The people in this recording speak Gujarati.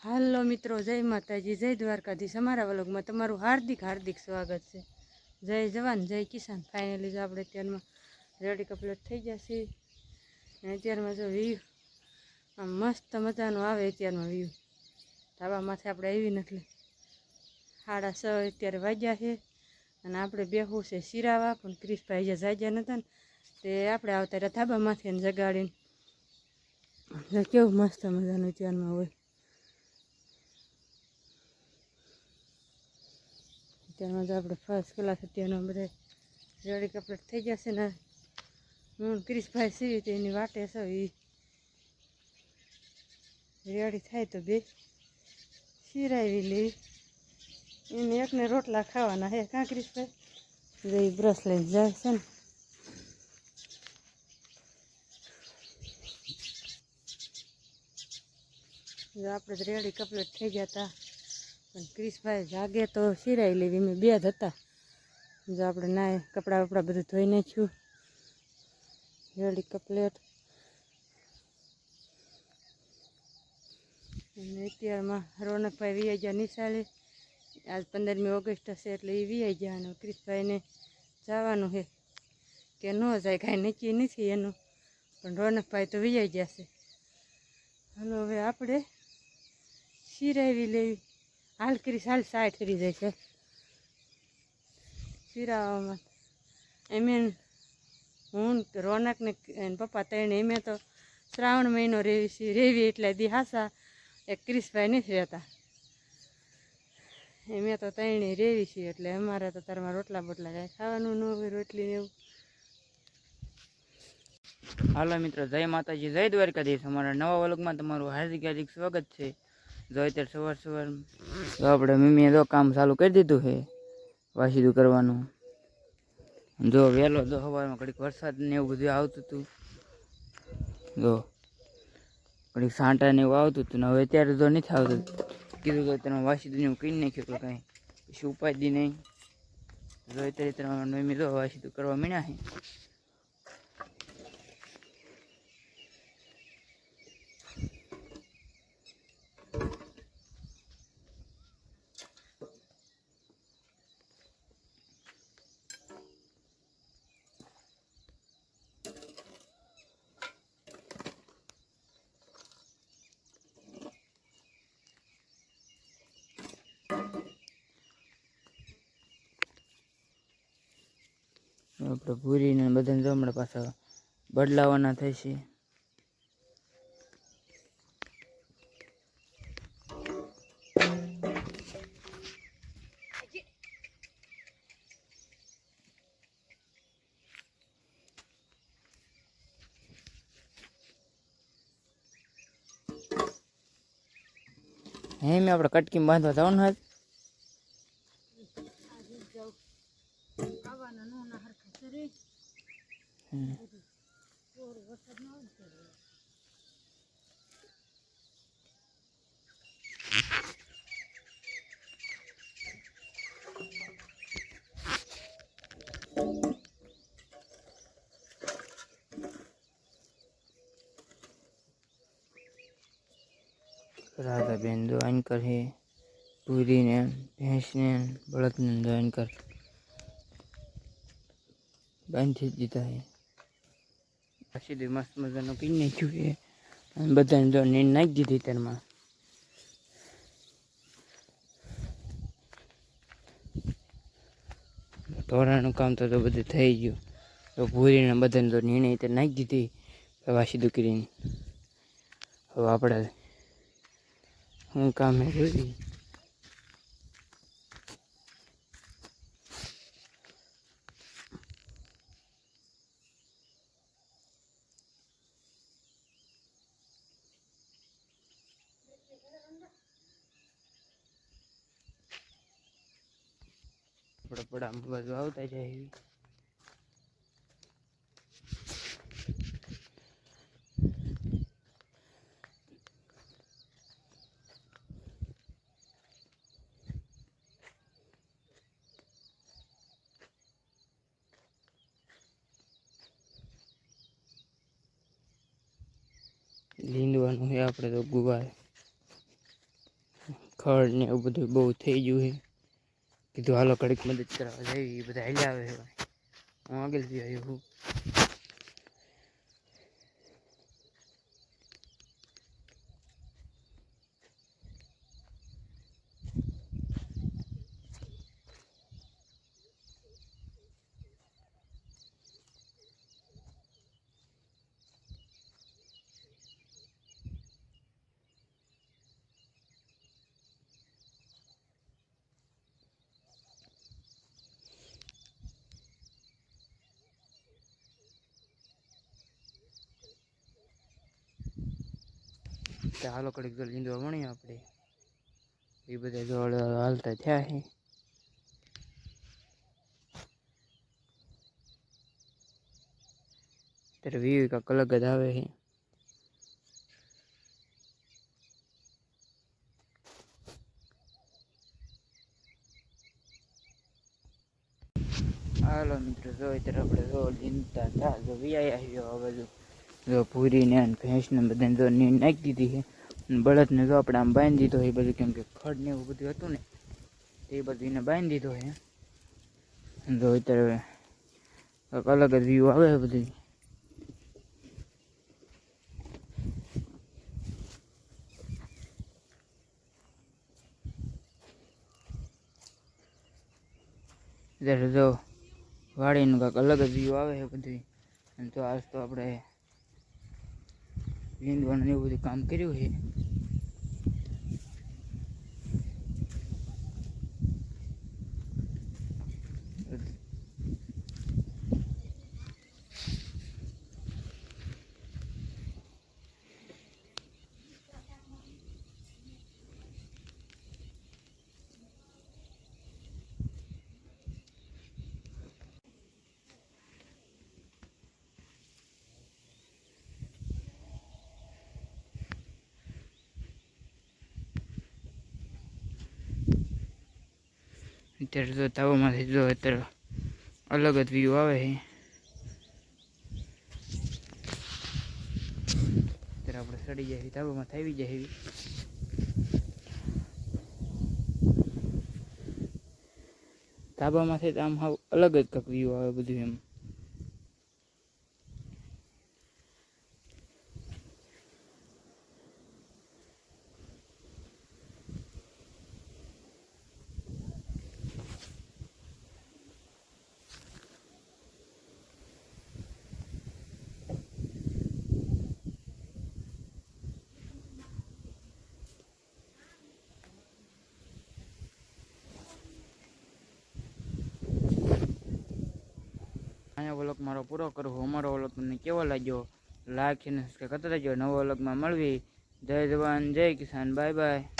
હાલો મિત્રો, જય માતાજી, જય દ્વારકાધીશ। અમારા વ્લોગમાં તમારું હાર્દિક હાર્દિક સ્વાગત છે। જય જવાન જય કિસાન। ફાઇનલી જો આપણે અત્યારમાં રેડી કમ્પ્લીટ થઈ જશે અને અત્યારમાં જો વ્યૂ આમ મસ્ત મજાનું આવે। અત્યારમાં વ્યૂ ધાબા માથે આપણે આવી નથી 6:30 અત્યારે વાગ્યા છે અને આપણે બેહવું છે શિરાવા, પણ ક્રિશભાઈ જે જાગ્યા નહોતા ને તે આપણે આવતા રહ્યા ધાબા માથે જગાડીને। કેવું મસ્ત મજાનું અત્યારમાં હોય। અત્યારમાં તો આપણે ફર્સ્ટ ક્લાસ અત્યારમાં બધા રેડી કમ્પ્લીટ થઈ જશે ને હું ક્રિશભાઈ સીવી તો એની વાટે છો એ રેડી થાય તો બે શિરાવી લેવી। એને એકને રોટલા ખાવાના હે કાં ક્રિશભાઈ? જે બ્રશ લઈને જાય છે ને આપણે તો રેડી કમ્પ્લીટ થઈ ગયા હતા, પણ ક્રિશભાઈ જાગે તો શિરાઈ લેવી। મેં બે જ હતા જો આપણે ના કપડાં વપડા બધું ધોઈ નાખ્યું રેડી કમ્પ્લીટ। અને અત્યારમાં રોનકભાઈ વી ગયા નિશાળે। આજ 15મી ઓગસ્ટ હશે એટલે એ વી ગયા અને ક્રિશભાઈને જવાનું છે કે ન જાય કાંઈ નક્કી નથી એનું, પણ રોનકભાઈ તો વી ગયા છે। હાલો હવે આપણે શિરાવી લેવી। હાલ ક્રિશ હાલ સાઠ કરી જાય છે શિરાવામાં। એમે હું રોનકને પપ્પા ત્રણે એમે તો શ્રાવણ મહિનો રેવી એટલે દી હાસા એક ક્રિશભાઈ નથી રહેતા, એમે તો ત્રણે રેવી છીએ એટલે અમારે તો તારમાં રોટલા બોટલા કાંઈ ખાવાનું ન હોય, રોટલી ને એવું। હાલો મિત્રો, જય માતાજી, જય દ્વારકાધીશ। અમારા નવા વ્લોગમાં તમારું હાર્દિક હાર્દિક સ્વાગત છે। જો અત્યારે સવાર તો આપણે મમ્મીએ તો કામ ચાલુ કરી દીધું છે વાસીદું કરવાનું। જો વહેલો તો સવારમાં ઘડીક વરસાદ ને એવું બધું આવતું હતું, જો ઘડીક સાંટા ને એવું આવતું હતું ને હવે અત્યારે તો નથી આવતું। કીધું કે તમે વાસીદું એવું કરી નાખ્યું તો કાંઈ પછી ઉપાડી નહીં। જો અત્યારે તમારા મમ્મી તો વાસીદું કરવા માંડ્યા છે। આપણે પૂરીને બધાને જો હમણાં પાછા બદલાવાના થશે। હે મેં આપણે કટકી બાંધવા જવાનું હતું। રાધાબેન જો એન્કર है, पूरी ने भैंस ने बड़द ने जो एंकर बांधी દીધા है। પછી મસ્ત મજાનું પી નાખ્યું છે અને બધાને જો નીંદ નાખી દીધી તેમાં। ઢોરાનું કામ તો બધું થઈ ગયું। તો ભૂરીને બધાને તો નીંદ નાખી દીધી વાસીદું કરીને। હવે આપણે હું કામ હે જોઈ આપણે પડા બાજુ આવતા જાય। લીંદવાનું છે આપણે તો ગુવાર। ખડ ને એવું બધું બહુ થઈ ગયું છે. કીધું હાલો ઘડીક મદદ કરવા જઈએ, એ બધા હાલ્યા આવે છે. હું આગળથી આવ્યો છું. હાલો કડીક જો લીંદવા વણીએ આપણે, એ બધા જોડ હાલતા થયા છે. ત્યારે વ્યૂ કાંક અલગ જ આવે છે. હાલો મિત્રો, જો અત્યારે આપણે જો લીંદતા થયા, જો વીઆઈ આવ્યો આ બાજુ. જો પૂરીને અને ભેંસને બધાને જો નીંદ નાખી દીધી છે. બળદને જો આપણે આમ બાંધી દીધો એ બધું, કેમ કે ખડ ને એવું બધું હતું ને એ બધું એને બાંધી દીધો છે. જો અત્યારે કંઈક અલગ જ વ્યૂ આવે છે બધું. અત્યારે જો વાડીનું કંઈક અલગ જ વ્યૂ આવે છે બધું. અને તો આજ તો આપણે લીંદવાનું એવું બધું કામ કર્યું છે. અત્યારે જો તાવામાંથી જો અત્યારે અલગ જ વ્યૂ આવે છે. અત્યારે આપણે સડી જાય તાબામાં આવી જાય. તાબામાંથી આમ હાવ અલગ જ કંઈક વ્યૂ આવે બધું એમ. અહીંયા વ્લોગ મારો પૂરો કરું. અમારો વ્લોગ તમને કેવો લાગ્યો લાઈક અને સબસ્ક્રાઈબ કરતા રહેજો. નવો વ્લોગમાં મળવી. જય જવાન જય કિસાન. Bye bye.